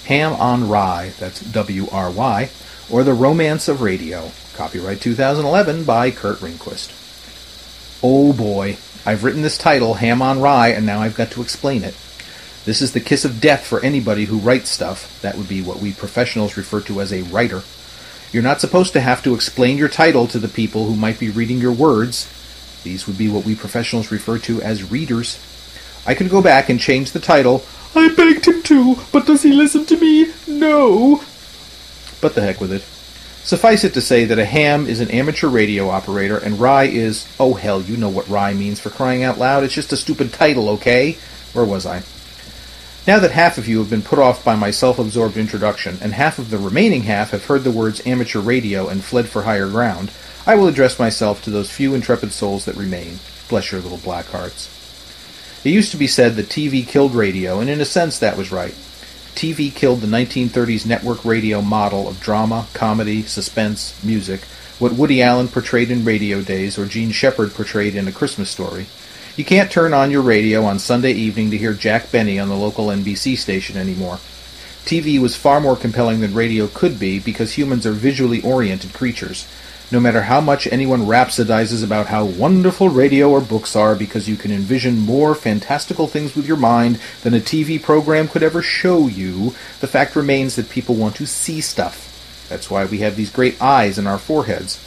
Ham on Rye, that's W-R-Y, or The Romance of Radio, copyright 2011 by Kurt Ringquist. Oh boy, I've written this title, Ham on Rye, and now I've got to explain it. This is the kiss of death for anybody who writes stuff. That would be what we professionals refer to as a writer. You're not supposed to have to explain your title to the people who might be reading your words. These would be what we professionals refer to as readers. I could go back and change the title. I begged him to, but does he listen to me? No. But the heck with it. Suffice it to say that a ham is an amateur radio operator, and rye is, oh hell, you know what rye means, for crying out loud. It's just a stupid title, okay? Where was I? Now that half of you have been put off by my self-absorbed introduction, and half of the remaining half have heard the words amateur radio and fled for higher ground, I will address myself to those few intrepid souls that remain. Bless your little black hearts. It used to be said that TV killed radio, and in a sense that was right. TV killed the 1930s network radio model of drama, comedy, suspense, music, what Woody Allen portrayed in Radio Days or Gene Shepard portrayed in A Christmas Story. You can't turn on your radio on Sunday evening to hear Jack Benny on the local NBC station anymore. TV was far more compelling than radio could be because humans are visually oriented creatures. No matter how much anyone rhapsodizes about how wonderful radio or books are because you can envision more fantastical things with your mind than a TV program could ever show you, the fact remains that people want to see stuff. That's why we have these great eyes in our foreheads.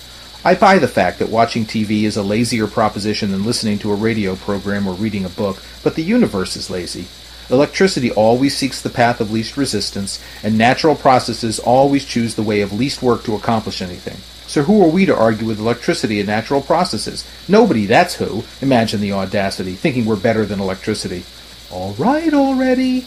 I buy the fact that watching TV is a lazier proposition than listening to a radio program or reading a book, but the universe is lazy. Electricity always seeks the path of least resistance, and natural processes always choose the way of least work to accomplish anything. So who are we to argue with electricity and natural processes? Nobody, that's who. Imagine the audacity, thinking we're better than electricity. All right already.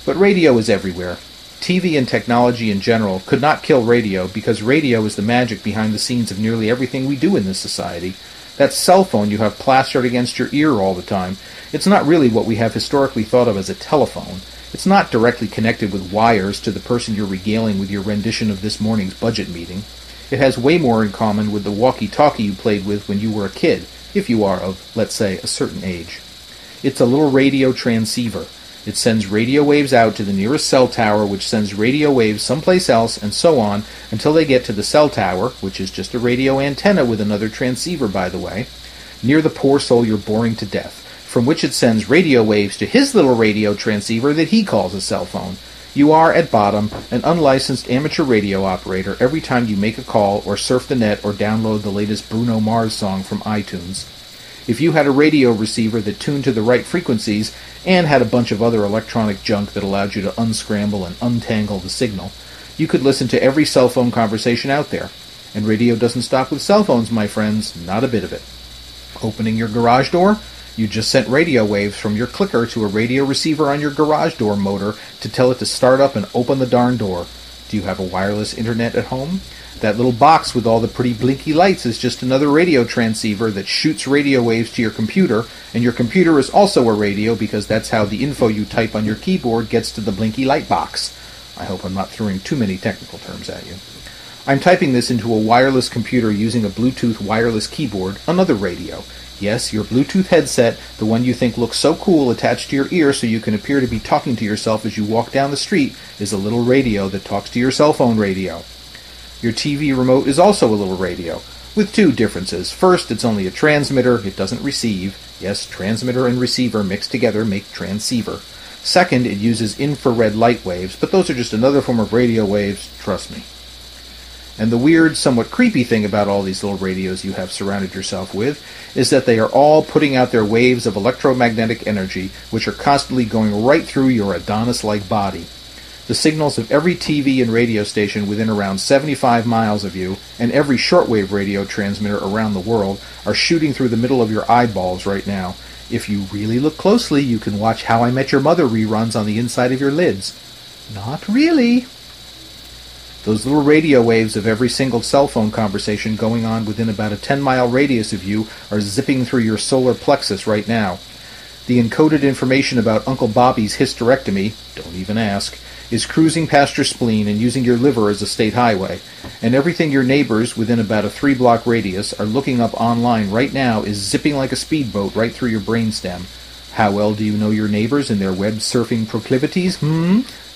But radio is everywhere. TV and technology in general could not kill radio because radio is the magic behind the scenes of nearly everything we do in this society. That cell phone you have plastered against your ear all the time, it's not really what we have historically thought of as a telephone. It's not directly connected with wires to the person you're regaling with your rendition of this morning's budget meeting. It has way more in common with the walkie-talkie you played with when you were a kid, if you are of, let's say, a certain age. It's a little radio transceiver. It sends radio waves out to the nearest cell tower, which sends radio waves someplace else, and so on, until they get to the cell tower, which is just a radio antenna with another transceiver, by the way, near the poor soul you're boring to death, from which it sends radio waves to his little radio transceiver that he calls a cell phone. You are, at bottom, an unlicensed amateur radio operator every time you make a call or surf the net or download the latest Bruno Mars song from iTunes. If you had a radio receiver that tuned to the right frequencies and had a bunch of other electronic junk that allowed you to unscramble and untangle the signal, you could listen to every cell phone conversation out there. And radio doesn't stop with cell phones, my friends, not a bit of it. Opening your garage door? You just sent radio waves from your clicker to a radio receiver on your garage door motor to tell it to start up and open the darn door. Do you have a wireless internet at home? That little box with all the pretty blinky lights is just another radio transceiver that shoots radio waves to your computer, and your computer is also a radio because that's how the info you type on your keyboard gets to the blinky light box. I hope I'm not throwing too many technical terms at you. I'm typing this into a wireless computer using a Bluetooth wireless keyboard, another radio. Yes, your Bluetooth headset, the one you think looks so cool attached to your ear so you can appear to be talking to yourself as you walk down the street, is a little radio that talks to your cell phone radio. Your TV remote is also a little radio, with two differences. First, it's only a transmitter, it doesn't receive. Yes, transmitter and receiver mixed together make transceiver. Second, it uses infrared light waves, but those are just another form of radio waves, trust me. And the weird, somewhat creepy thing about all these little radios you have surrounded yourself with is that they are all putting out their waves of electromagnetic energy, which are constantly going right through your Adonis-like body. The signals of every TV and radio station within around 75 miles of you, and every shortwave radio transmitter around the world, are shooting through the middle of your eyeballs right now. If you really look closely, you can watch How I Met Your Mother reruns on the inside of your lids. Not really. Those little radio waves of every single cell phone conversation going on within about a 10-mile radius of you are zipping through your solar plexus right now. The encoded information about Uncle Bobby's hysterectomy, don't even ask, is cruising past your spleen and using your liver as a state highway, and everything your neighbors within about a 3-block radius are looking up online right now is zipping like a speedboat right through your brainstem. How well do you know your neighbors and their web-surfing proclivities?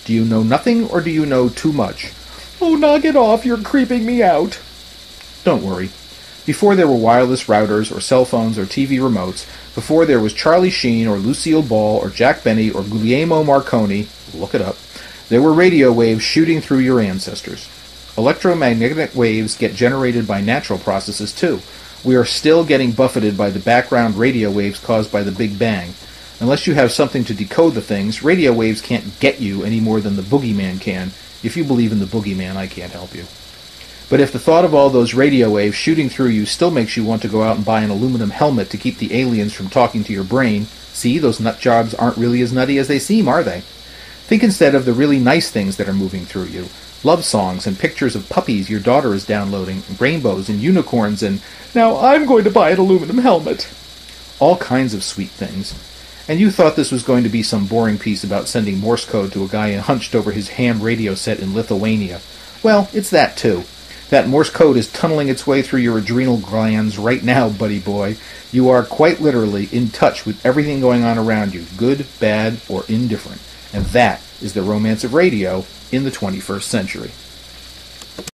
Do you know nothing, or do you know too much? Oh, knock it off, you're creeping me out. Don't worry. Before there were wireless routers or cell phones or TV remotes, before there was Charlie Sheen or Lucille Ball or Jack Benny or Guglielmo Marconi, look it up, there were radio waves shooting through your ancestors. Electromagnetic waves get generated by natural processes too. We are still getting buffeted by the background radio waves caused by the Big Bang. Unless you have something to decode the things, radio waves can't get you any more than the boogeyman can. If you believe in the boogeyman, I can't help you. But if the thought of all those radio waves shooting through you still makes you want to go out and buy an aluminum helmet to keep the aliens from talking to your brain, see, those nut jobs aren't really as nutty as they seem, are they? Think instead of the really nice things that are moving through you. Love songs and pictures of puppies your daughter is downloading, and rainbows and unicorns and, now I'm going to buy an aluminum helmet. All kinds of sweet things. And you thought this was going to be some boring piece about sending Morse code to a guy hunched over his ham radio set in Lithuania. Well, it's that too. That Morse code is tunneling its way through your adrenal glands right now, buddy boy. You are quite literally in touch with everything going on around you, good, bad, or indifferent. And that is the romance of radio in the 21st century.